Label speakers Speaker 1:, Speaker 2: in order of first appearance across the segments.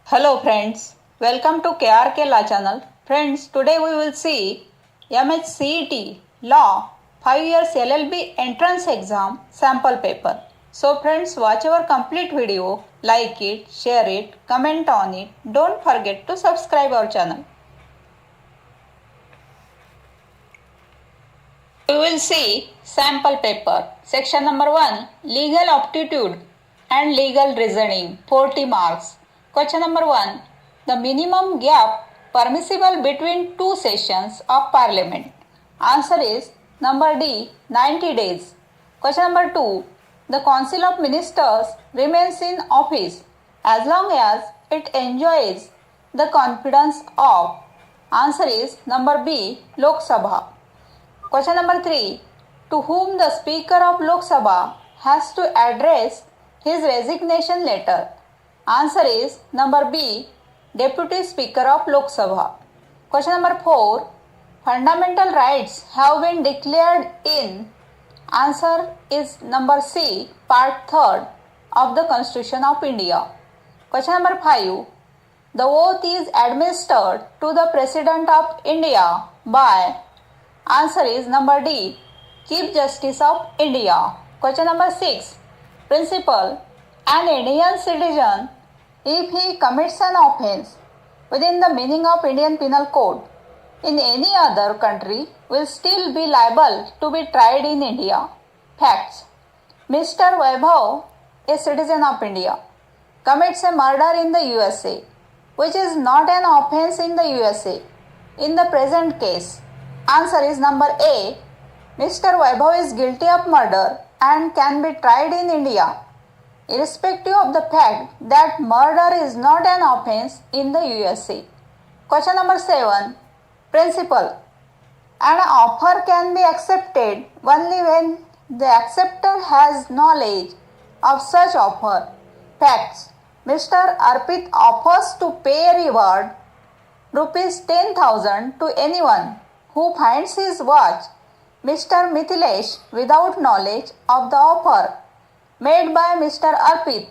Speaker 1: Hello friends, welcome to KRK Law channel. Friends, today we will see MHCET Law 5 years LLB entrance exam sample paper. So friends, watch our complete video, like it, share it, comment on it. Don't forget to subscribe our channel. We will see sample paper. Section number 1, legal aptitude and legal reasoning, 40 marks. Question number 1, the minimum gap permissible between two sessions of parliament. Answer is number D, 90 days. Question number 2, the council of ministers remains in office as long as it enjoys the confidence of. Answer is number B, Lok Sabha. Question number 3. To whom the Speaker of Lok Sabha has to address his resignation letter? Answer is number B. Deputy Speaker of Lok Sabha. Question number 4. Fundamental rights have been declared in. Answer is number C. Part 3rd of the Constitution of India. Question number 5. The oath is administered to the President of India by. Answer is number D, Chief Justice of India. Question number 6. Principle. An Indian citizen, if he commits an offence within the meaning of Indian Penal Code in any other country, will still be liable to be tried in India. Facts. Mr. Vaibhav, a citizen of India, commits a murder in the USA, which is not an offence in the USA. In the present case, answer is number A. Mr. Vaibhav is guilty of murder and can be tried in India, irrespective of the fact that murder is not an offence in the USA. Question number 7. Principle. An offer can be accepted only when the acceptor has knowledge of such offer. Facts. Mr. Arpit offers to pay a reward rupees 10,000 to anyone who finds his watch, Mr. Mithilesh, without knowledge of the offer made by Mr. Arpit,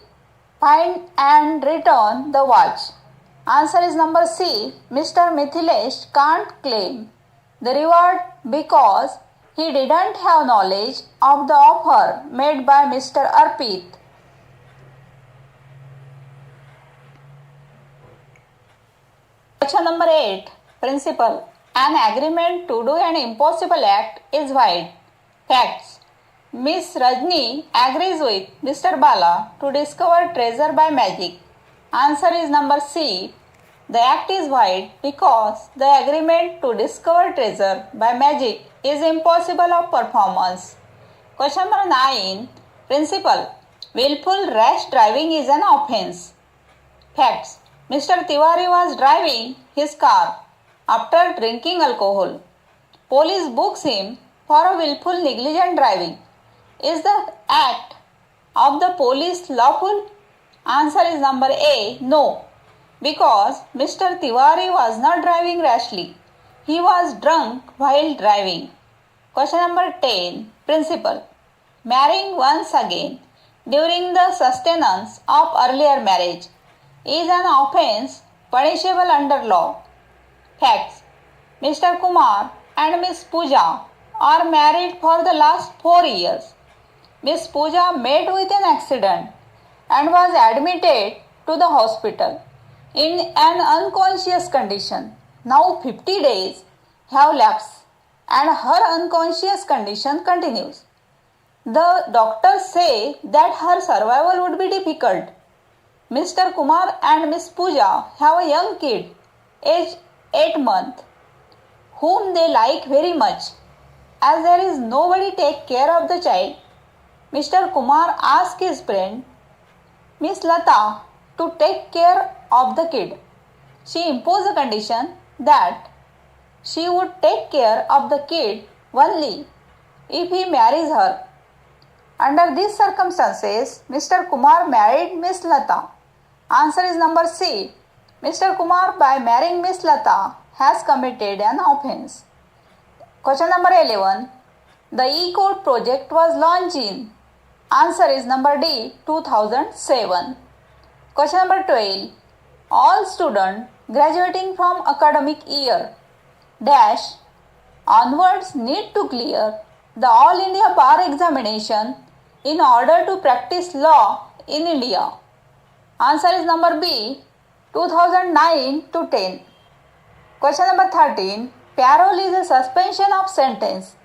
Speaker 1: find and return the watch. Answer is number C. Mr. Mithilesh can't claim the reward because he didn't have knowledge of the offer made by Mr. Arpit. Question number 8. Principle. An agreement to do an impossible act is void. Facts. Miss Rajni agrees with Mr. Bala to discover treasure by magic. Answer is number C. The act is void because the agreement to discover treasure by magic is impossible of performance. Question number 9. Principle. Willful rash driving is an offence. Facts. Mr. Tiwari was driving his car after drinking alcohol. Police books him for a willful negligent driving. Is the act of the police lawful? Answer is number A, no, because Mr. Tiwari was not driving rashly. He was drunk while driving. Question number 10. Principle. Marrying once again during the sustenance of earlier marriage is an offence punishable under law. Facts. Mr. Kumar and Miss Pooja are married for the last 4 years. Miss Pooja met with an accident and was admitted to the hospital in an unconscious condition. Now 50 days have lapsed and her unconscious condition continues. The doctors say that her survival would be difficult. Mr. Kumar and Miss Pooja have a young kid, aged 8 months, whom they like very much. As there is nobody take care of the child, Mr. Kumar asked his friend, Miss Lata, to take care of the kid. She imposed a condition that she would take care of the kid only if he marries her. Under these circumstances, Mr. Kumar married Miss Lata. Answer is number C. Mr. Kumar, by marrying Miss Lata, has committed an offence. Question number 11. The E-Code project was launched in. Answer is number D, 2007. Question number 12. all students graduating from academic year dash onwards need to clear the All India Bar examination in order to practice law in India. Answer is number B, 2009 to 10. Question number 13. Parole is a suspension of sentence.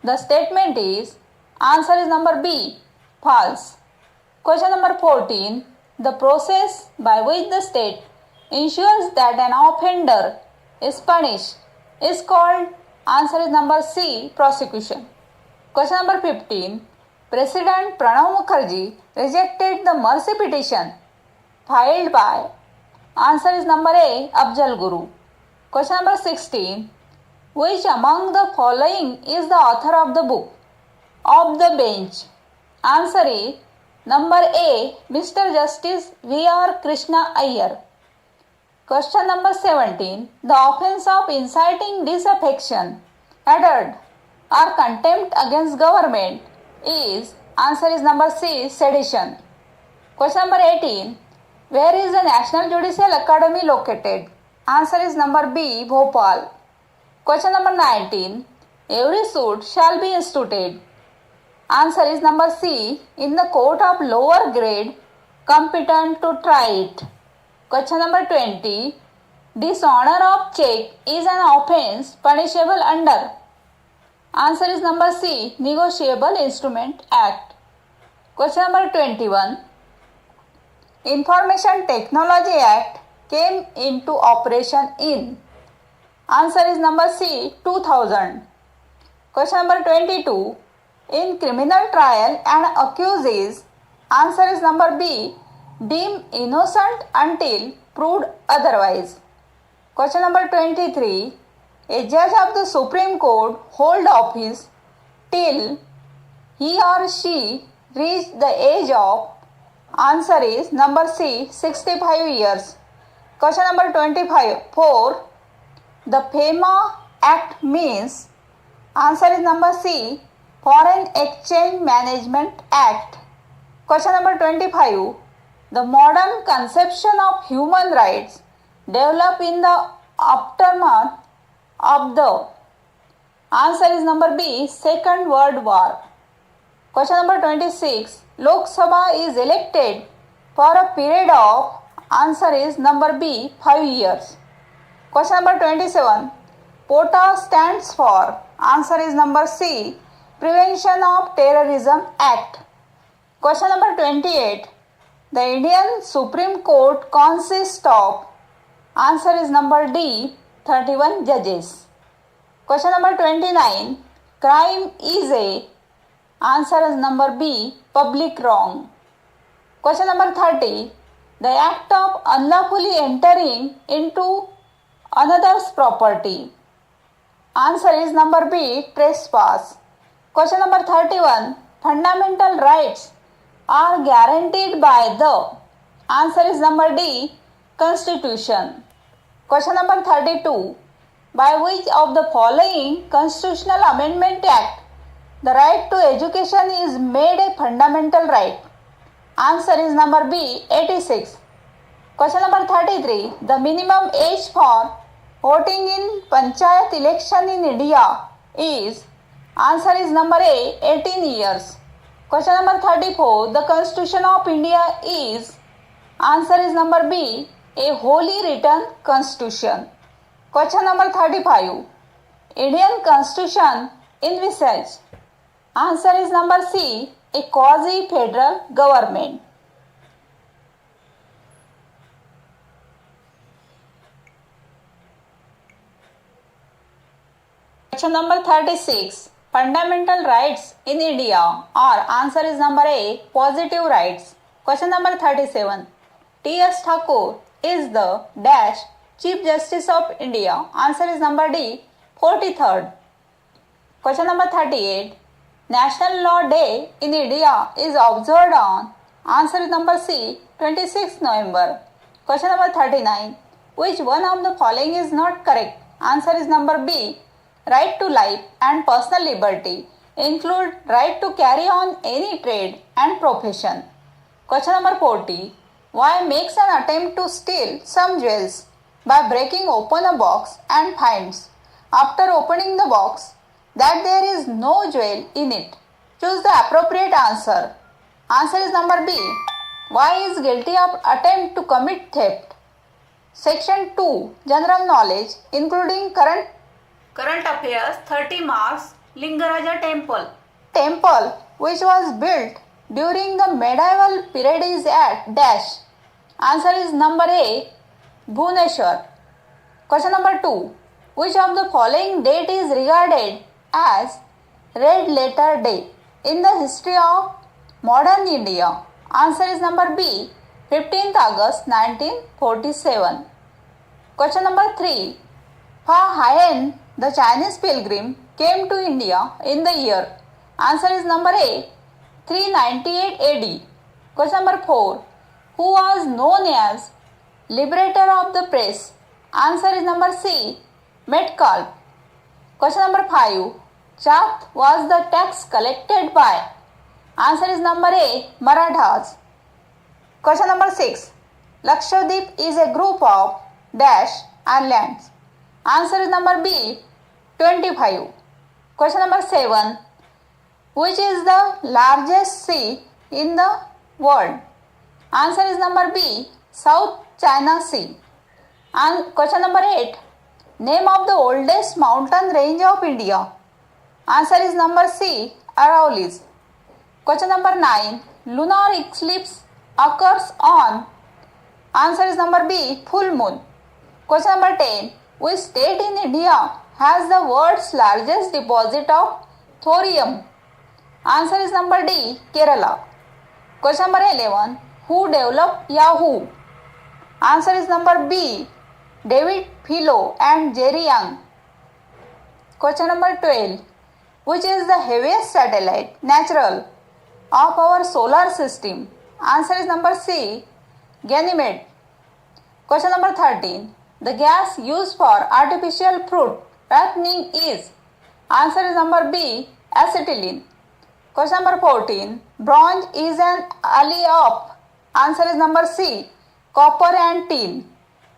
Speaker 1: The statement is, answer is number B, false. Question number 14. The process by which the state ensures that an offender is punished is called, answer is number C, prosecution. Question number 15. President Pranab Mukherjee rejected the mercy petition filed by, answer is number A, Afzal Guru. Question number 16. Which among the following is the author of the book of the bench? Answer is number A, Mr. Justice V.R. Krishna Iyer. Question number 17. The offense of inciting disaffection, hatred or contempt against government is, answer is number C, sedition. Question number 18. Where is the National Judicial Academy located? Answer is number B, Bhopal. Question number 19. Every suit shall be instituted. Answer is number C, in the court of lower grade competent to try it. Question number 20. Dishonor of check is an offense punishable under. Answer is number C, Negotiable Instrument Act. Question number 21. Information Technology Act came into operation in. Answer is number C, 2000. Question number 22. In criminal trial and accuses, answer is number B, deemed innocent until proved otherwise. Question number 23. A judge of the Supreme Court hold office till he or she reach the age of, answer is number C, 65 years. Question number 24. The FEMA Act means, answer is number C, Foreign Exchange Management Act. Question number 25. The modern conception of human rights developed in the aftermath of the, answer is number B, Second World War. Question number 26. Lok Sabha is elected for a period of, answer is number B, 5 years. Question number 27. POTA stands for, answer is number C, Prevention of Terrorism Act. Question number 28. The Indian Supreme Court consists of, answer is number D, 31 judges. Question number 29. Crime is a, answer is number B, public wrong. Question number 30. The act of unlawfully entering into another's property. Answer is number B, trespass. Question number 31. Fundamental rights are guaranteed by the, answer is number D, Constitution. Question number 32. By which of the following Constitutional Amendment Act the right to education is made a fundamental right? Answer is number B, 86. Question number 33. The minimum age for voting in Panchayat election in India is, answer is number A, 18 years. Question number 34. The Constitution of India is, answer is number B, a wholly written constitution. Question number 35. Indian Constitution envisages, answer is number C, a quasi-federal government. Question number 36. Fundamental rights in India are, answer is number A, positive rights. Question number 37. T.S. Thakur is the dash Chief Justice of India. Answer is number D, 43rd. Question number 38. National Law Day in India is observed on, answer is number C, 26th November. Question number 39. Which one of the following is not correct? Answer is number B, right to life and personal liberty include right to carry on any trade and profession. Question number 40. Y makes an attempt to steal some jewels by breaking open a box and finds, after opening the box, that there is no jewel in it. Choose the appropriate answer. Answer is number B. Y is guilty of attempt to commit theft. Section 2 General Knowledge including current affairs 30 marks. Lingaraja Temple. Temple which was built during the medieval period is at dash. Answer is number A. Bhubaneswar. Question number 2. Which of the following date is regarded as Red Letter Day in the history of modern India? Answer is number B. 15th August 1947. Question number 3. Fa Hien, the Chinese pilgrim, came to India in the year. Answer is number A. 398 AD. Question number 4. Who was known as liberator of the press? Answer is number C. Metcalfe. Question number 5. Chath was the tax collected by? Answer is number A. Marathas. Question number 6. Lakshadweep is a group of dash islands. Answer is number B. 25. Question number 7. Which is the largest sea in the world? Answer is number B. South China Sea. And question number 8. Name of the oldest mountain range of India. Answer is number C. Aravallis. Question number 9. Lunar eclipse occurs on? Answer is number B. Full moon. Question number 10. Which state in India has the world's largest deposit of thorium? Answer is number D. Kerala. Question number 11. Who developed Yahoo? Answer is number B. David Filo and Jerry Yang. Question number 12. Which is the heaviest satellite, natural, of our solar system? Answer is number C. Ganymede. Question number 13. The gas used for artificial fruit ripening is? Answer is number B. Acetylene. Question number 14. Bronze is an alloy of? Answer is number C. Copper and tin.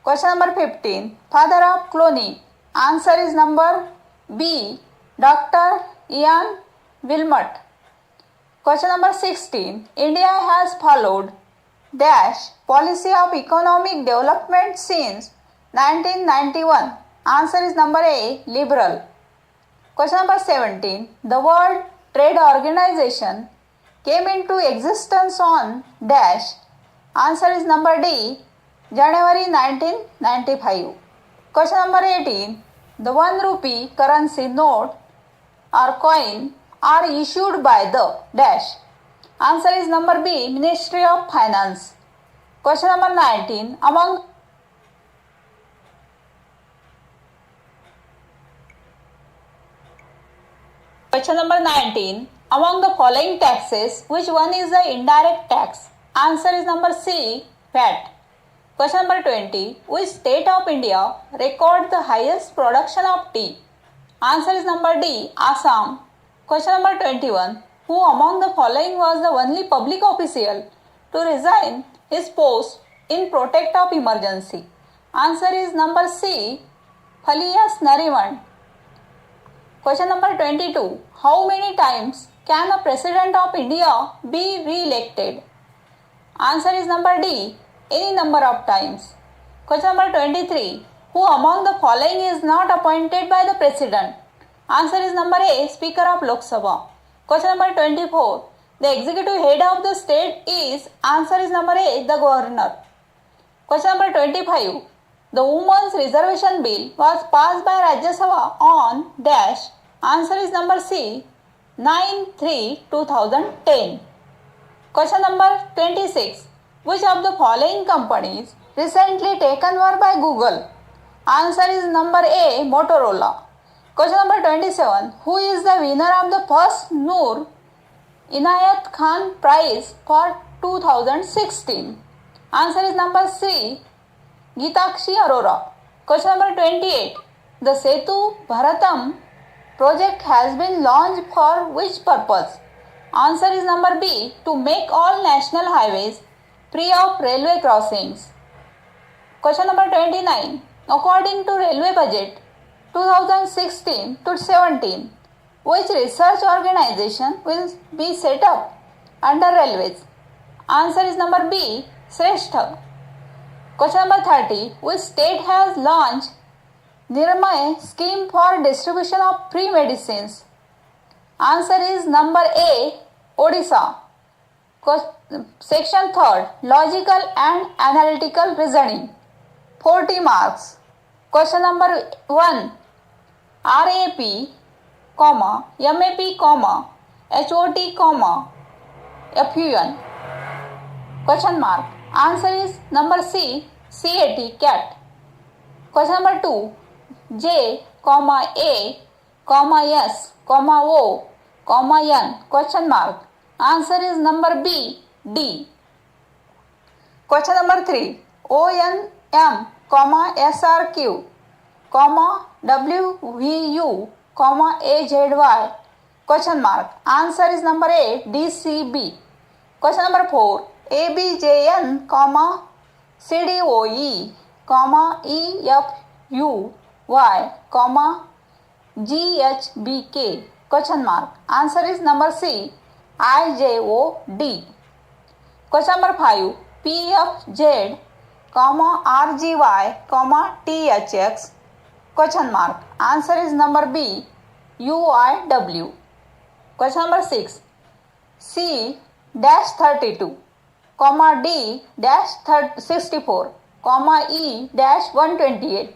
Speaker 1: Question number 15. Father of cloning. Answer is number B. Dr. Ian Wilmot. Question number 16. India has followed dash policy of economic development since 1991. Answer is number A. Liberal. Question number 17. The World Trade Organization came into existence on dash. Answer is number D. January 1995. Question number 18. The 1 rupee currency note or coin are issued by the dash. Answer is number B. Ministry of Finance. Question number 19. Question number 19. Among the following taxes, which one is the indirect tax? Answer is number C. VAT. Question number 20. Which state of India record the highest production of tea? Answer is number D. Assam. Question number 21. Who among the following was the only public official to resign his post in protect of emergency? Answer is number C. Phalias Nariman. Question number 22. How many times can a President of India be re-elected? Answer is number D. Any number of times. Question number 23. Who among the following is not appointed by the President? Answer is number A. Speaker of Lok Sabha. Question number 24. The executive head of the state is? Answer is number A. The Governor. Question number 25. The Women's Reservation Bill was passed by Rajya Sabha on dash. Answer is number C. 9/3/2010. Question number 26. Which of the following companies recently taken over by Google? Answer is number A. Motorola. Question number 27. Who is the winner of the first Noor Inayat Khan Prize for 2016? Answer is number C. Geetakshi Arora. Question number 28. The Setu Bharatam project has been launched for which purpose? Answer is number B. To make all national highways free of railway crossings. Question number 29. According to railway budget 2016 to 17, which research organization will be set up under railways? Answer is number B, Shrestha. Question number 30. Which state has launched Nirmay scheme for distribution of free medicines? Answer is number A, Odisha. Section 3rd, Logical and Analytical Reasoning, 40 marks. Question number 1. RAP, MAP, HOT, FUN. Question mark. Answer is number C, CAT, cat. Question number 2. J, A, S, O, N. Question mark. Answer is number B, D. Question number 3. ONM, SRQ, WVU, AZY. Question mark. Answer is number A, DCB. Question number 4. ABJN, CDOE, EFUY, GHBK. Question mark. Answer is number C, IJOD. Question number 5. PFZ, RGY, THX. Question mark. Answer is number B, UIW. Question number 6. C-32, D-64, E-128,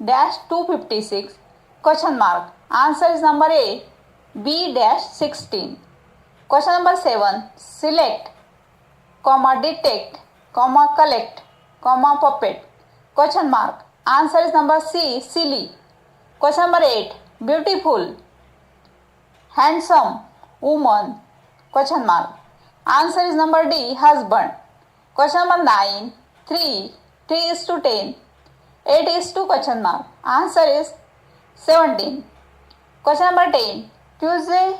Speaker 1: F-256. Question mark. Answer is number A, B-16. Question number 7. Select, detect, collect, puppet. Question mark. Answer is number C, silly. Question number 8. Beautiful, handsome, woman. Question mark. Answer is number D, husband. Question number 9. 3 is to 10, 8 is to question mark. Answer is 17. Question number 10. Tuesday,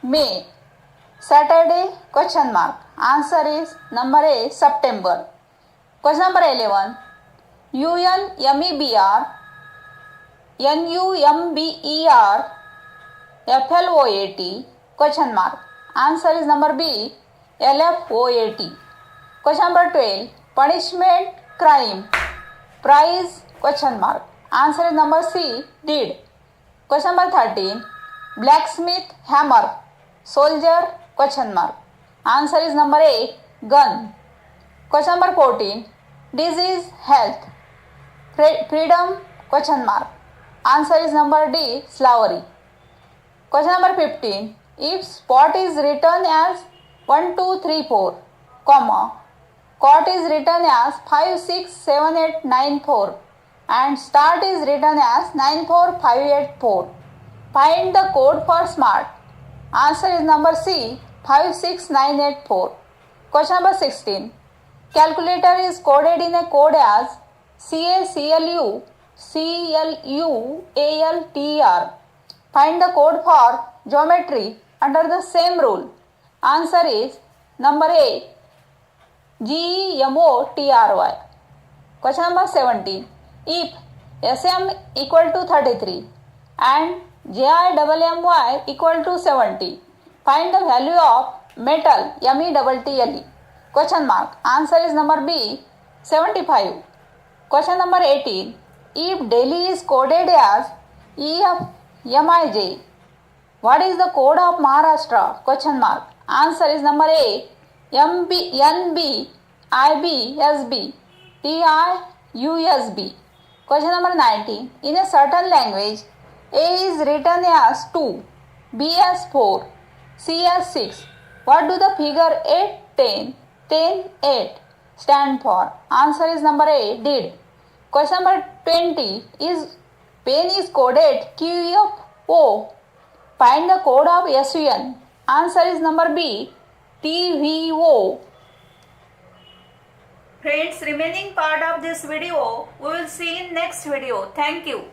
Speaker 1: May. Saturday, question mark. Answer is number A, September. Question number 11. UNMEBR, NUMBER, FLOAT. Question mark. Answer is number B, LFOAT. Question number 12. Punishment, crime, prize, question mark. Answer is number C, deed. Question number 13. Blacksmith, hammer, soldier, question mark. Answer is number A, gun. Question number 14. Disease, health, freedom, question mark. Answer is number D, slavery. Question number 15. If spot is written as 1, 2, 3, 4, cot is written as 5, 6, 7, 8, 9, 4 and start is written as 9, 4, 5, 8, 4. Find the code for smart. Answer is number C, 5, 6, 9, 8, 4. Question number 16. Calculator is coded in a code as CACLU, CLUALTR. Find the code for geometry under the same rule. Answer is number A, GEMOTRY. Question number 17. If SM equal to 33 and JIMMY equal to 70, find the value of metal METTLE. Question mark. Answer is number B, 75. Question number 18. If Delhi is coded as EFMIJ, what is the code of Maharashtra? Question mark. Answer is number A, NB, TIUSB. Question number 19. In a certain language, A is written as 2, B as 4, C as 6. What do the figure 8, 10, 10, 8 stand for? Answer is number A, did. Question number 20. Pen is coded QFO. Find the code of SUN. Answer is number B, TVO. Friends, remaining part of this video we will see in next video. Thank you.